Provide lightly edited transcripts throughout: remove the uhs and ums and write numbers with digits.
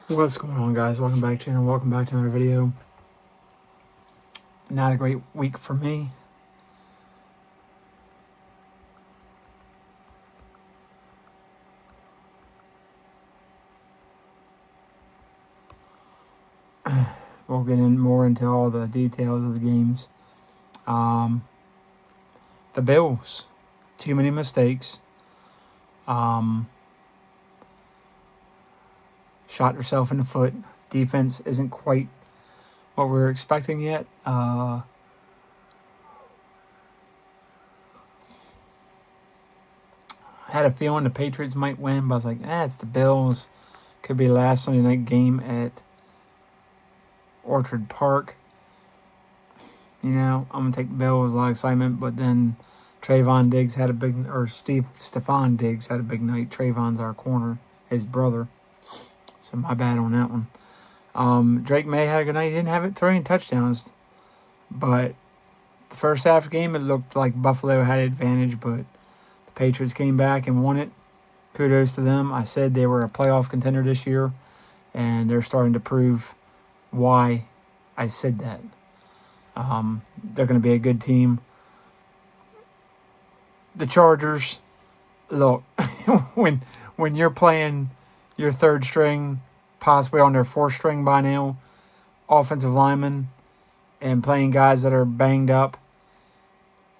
What's going on, guys? Welcome back to another video. Not a great week for me. We'll get in more into all the details of the games. The Bills, too many mistakes. Shot herself in the foot. Defense isn't quite what we were expecting yet. I had a feeling the Patriots might win, but I was like, it's the Bills. Could be the last Sunday night game at Orchard Park. You know, I'm going to take the Bills, a lot of excitement, but then Stephon Diggs had a big night. Trayvon's our corner, his brother. So my bad on that one. Drake May had a good night. He didn't have it throwing touchdowns, but the first half of the game, it looked like Buffalo had advantage, but the Patriots came back and won it. Kudos to them. I said they were a playoff contender this year, and they're starting to prove why I said that. They're going to be a good team. The Chargers, look, when you're playing your third string, possibly on their fourth string by now, offensive linemen, and playing guys that are banged up,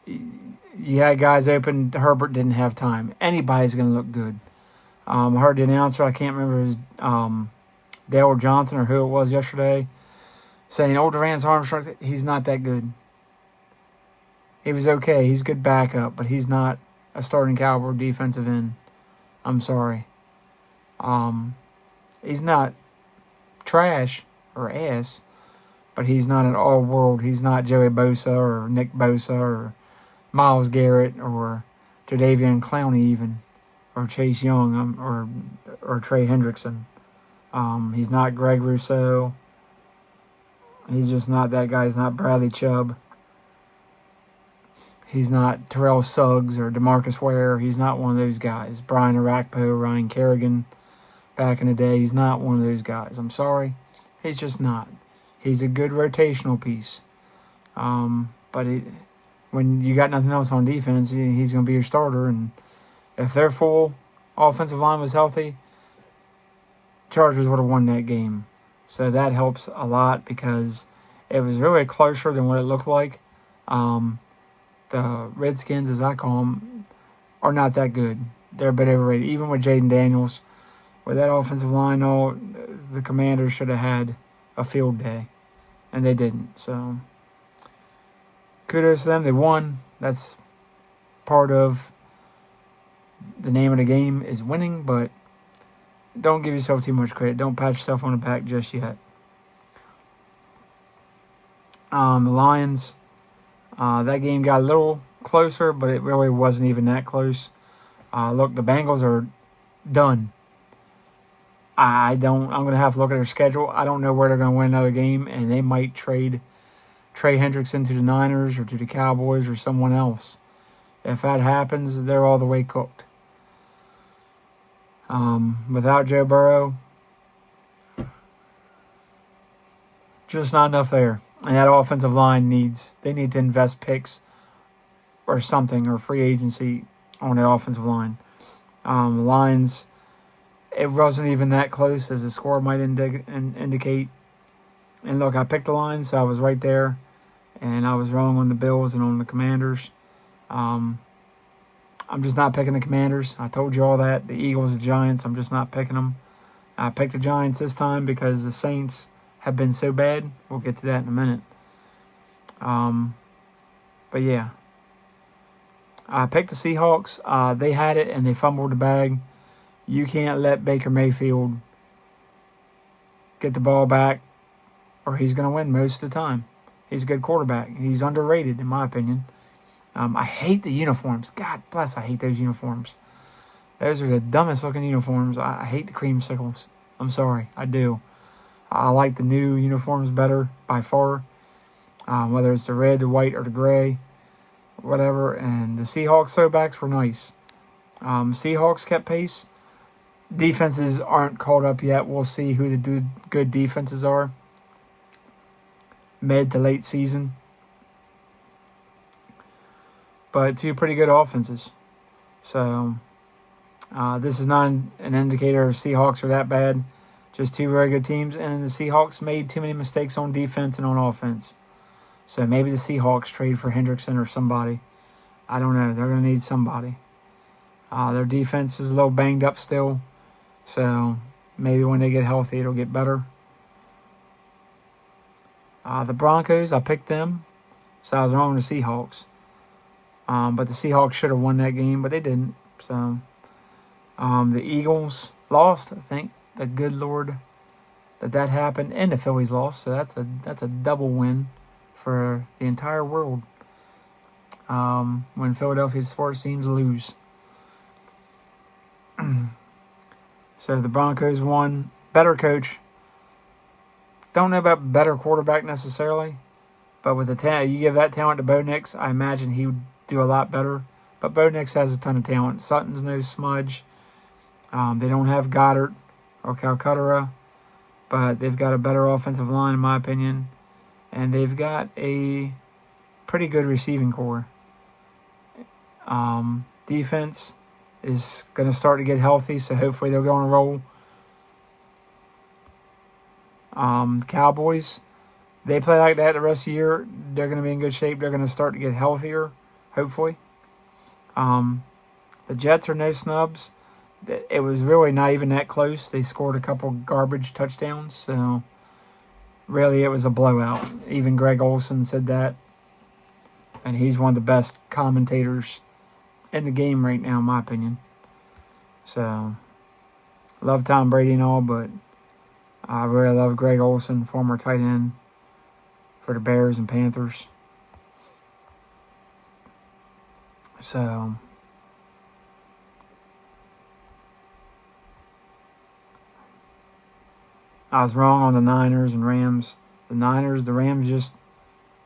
you had guys open. Herbert didn't have time. Anybody's going to look good. I heard the announcer, I can't remember if it was Dale Johnson or who it was yesterday, saying, Durant's Armstrong, he's not that good. He was okay. He's a good backup, but he's not a starting caliber defensive end. I'm sorry. He's not trash or ass, but he's not an all-world. He's not Joey Bosa or Nick Bosa or Myles Garrett or Jadeveon Clowney even, or Chase Young or Trey Hendrickson. He's not Greg Rousseau. He's just not that guy. He's not Bradley Chubb. He's not Terrell Suggs or DeMarcus Ware. He's not one of those guys. Brian Arakpo, Ryan Kerrigan, back in the day, he's not one of those guys. I'm sorry. He's just not. He's a good rotational piece. But when you got nothing else on defense, he's going to be your starter. And if their full offensive line was healthy, Chargers would have won that game. So that helps a lot because it was really closer than what it looked like. The Redskins, as I call them, are not that good. They're a bit overrated. Even with Jaden Daniels, with that offensive line, the Commanders should have had a field day, and they didn't. So kudos to them. They won. That's part of the name of the game is winning, but don't give yourself too much credit. Don't pat yourself on the back just yet. The Lions, that game got a little closer, but it really wasn't even that close. Look, the Bengals are done. I'm going to have to look at their schedule. I don't know where they're going to win another game, and they might trade Trey Hendrickson to the Niners or to the Cowboys or someone else. If that happens, they're all the way cooked. Without Joe Burrow, just not enough there. And that offensive line they need to invest picks or something, or free agency on the offensive line. The Lions, it wasn't even that close as the score might indicate. And look, I picked the Lions, so I was right there. And I was wrong on the Bills and on the Commanders. I'm just not picking the Commanders. I told you all that. The Eagles, the Giants, I'm just not picking them. I picked the Giants this time because the Saints have been so bad. We'll get to that in a minute. But yeah. I picked the Seahawks. They had it and they fumbled the bag. You can't let Baker Mayfield get the ball back or he's going to win most of the time. He's a good quarterback. He's underrated, in my opinion. I hate the uniforms. God bless, I hate those uniforms. Those are the dumbest looking uniforms. I hate the creamsicles. I'm sorry, I do. I like the new uniforms better by far. Whether it's the red, the white, or the gray, whatever. And the Seahawks throwbacks were nice. Seahawks kept pace. defenses aren't caught up yet. We'll see who the good defenses are mid to late season. But two pretty good offenses. So this is not an indicator of Seahawks are that bad. Just two very good teams. And the Seahawks made too many mistakes on defense and on offense. So maybe the Seahawks trade for Hendrickson or somebody. I don't know. They're going to need somebody. Their defense is a little banged up still. So maybe when they get healthy, it'll get better. The Broncos, I picked them. So I was wrong with the Seahawks. But the Seahawks should have won that game, but they didn't. So the Eagles lost, I think. The good Lord that happened. And the Phillies lost. So that's a double win for the entire world when Philadelphia sports teams lose. So the Broncos won. Better coach. Don't know about better quarterback necessarily. But with the talent, you give that talent to Bo Nix, I imagine he would do a lot better. But Bo Nix has a ton of talent. Sutton's no smudge. They don't have Goddard or Calcaterra. But they've got a better offensive line, in my opinion. And they've got a pretty good receiving core. Defense is going to start to get healthy, so hopefully they'll go on a roll. Cowboys, they play like that the rest of the year. They're going to be in good shape. They're going to start to get healthier, hopefully. The Jets are no snubs. It was really not even that close. They scored a couple garbage touchdowns, so really it was a blowout. Even Greg Olsen said that, and he's one of the best commentators in the game right now, in my opinion. So, love Tom Brady and all, but I really love Greg Olsen, former tight end for the Bears and Panthers. So, I was wrong on the Niners and Rams. The Rams just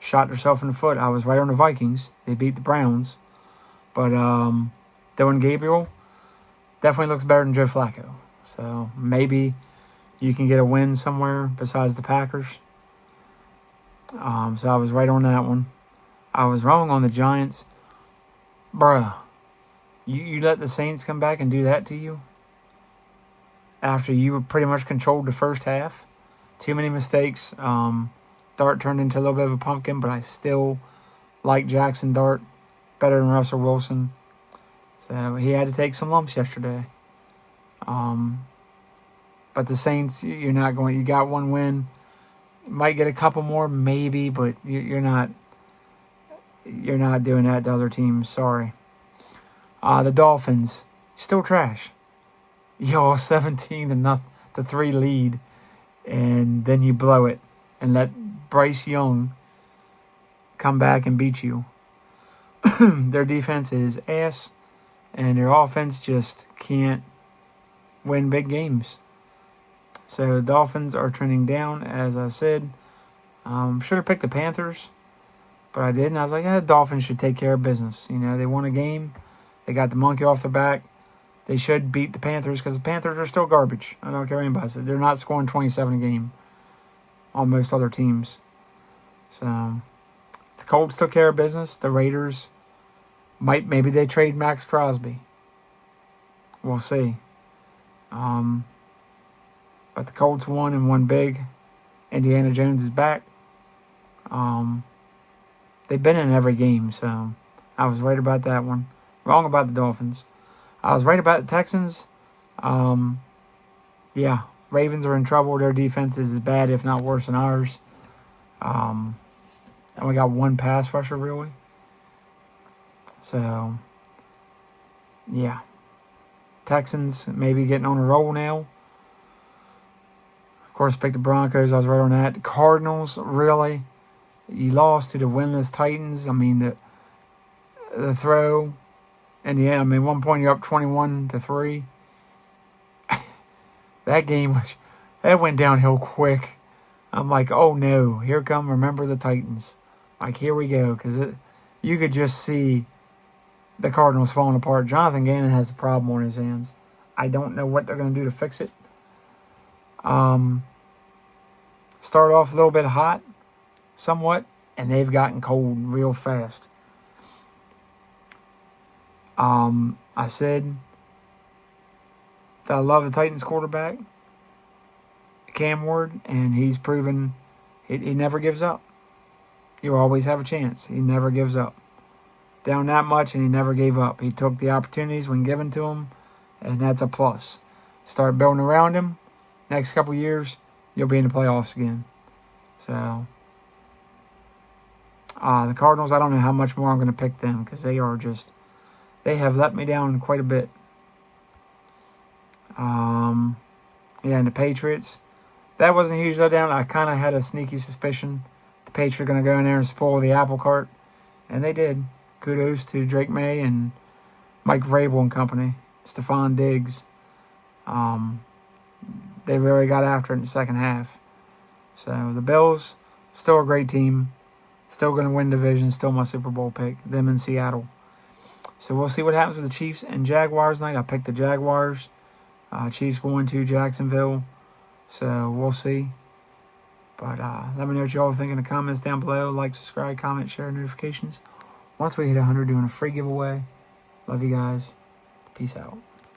shot themselves in the foot. I was right on the Vikings. They beat the Browns. But Dylan Gabriel definitely looks better than Joe Flacco. So maybe you can get a win somewhere besides the Packers. So I was right on that one. I was wrong on the Giants. Bruh, you let the Saints come back and do that to you? After you were pretty much controlled the first half. Too many mistakes. Dart turned into a little bit of a pumpkin, but I still like Jackson Dart better than Russell Wilson. So he had to take some lumps yesterday. But the Saints, you're not going. You got one win. Might get a couple more, maybe, but you're not. You're not doing that to other teams. Sorry. The Dolphins still trash. 17-3 lead, and then you blow it and let Bryce Young come back and beat you. Their defense is ass, and their offense just can't win big games. So the Dolphins are trending down, as I said. Should have picked the Panthers, but I didn't. I was like, the Dolphins should take care of business. They won a game. They got the monkey off their back. They should beat the Panthers because the Panthers are still garbage. I don't care what anybody says. They're not scoring 27 a game on most other teams. So the Colts took care of business. The Raiders maybe they trade Max Crosby. We'll see. But the Colts won and won big. Indiana Jones is back. They've been in every game, so I was right about that one. Wrong about the Dolphins. I was right about the Texans. Ravens are in trouble. Their defense is as bad, if not worse, than ours. And we got one pass rusher, really. So, yeah. Texans maybe getting on a roll now. Of course, picked the Broncos. I was right on that. The Cardinals, really. You lost to the winless Titans. I mean, the throw. And yeah, one point you're up 21-3. That game that went downhill quick. I'm like, oh no, here come remember the Titans. Like, here we go, because you could just see the Cardinals falling apart. Jonathan Gannon has a problem on his hands. I don't know what they're going to do to fix it. Started off a little bit hot, somewhat, and they've gotten cold real fast. I said that I love the Titans quarterback, Cam Ward, and he's proven he never gives up. You always have a chance. He never gives up. Down that much, and he never gave up. He took the opportunities when given to him, and that's a plus. Start building around him. Next couple years, you'll be in the playoffs again. So, the Cardinals, I don't know how much more I'm going to pick them because they have let me down quite a bit. And the Patriots, that wasn't a huge letdown. I kind of had a sneaky suspicion the Patriots were going to go in there and spoil the apple cart, and they did. Kudos to Drake May and Mike Vrabel and company, Stephon Diggs. They really got after it in the second half. So the Bills, still a great team. Still going to win division. Still my Super Bowl pick. Them in Seattle. So we'll see what happens with the Chiefs and Jaguars tonight. I picked the Jaguars. Chiefs going to Jacksonville. So we'll see. But let me know what you all think in the comments down below. Like, subscribe, comment, share, notifications. Once we hit 100, doing a free giveaway. Love you guys. Peace out.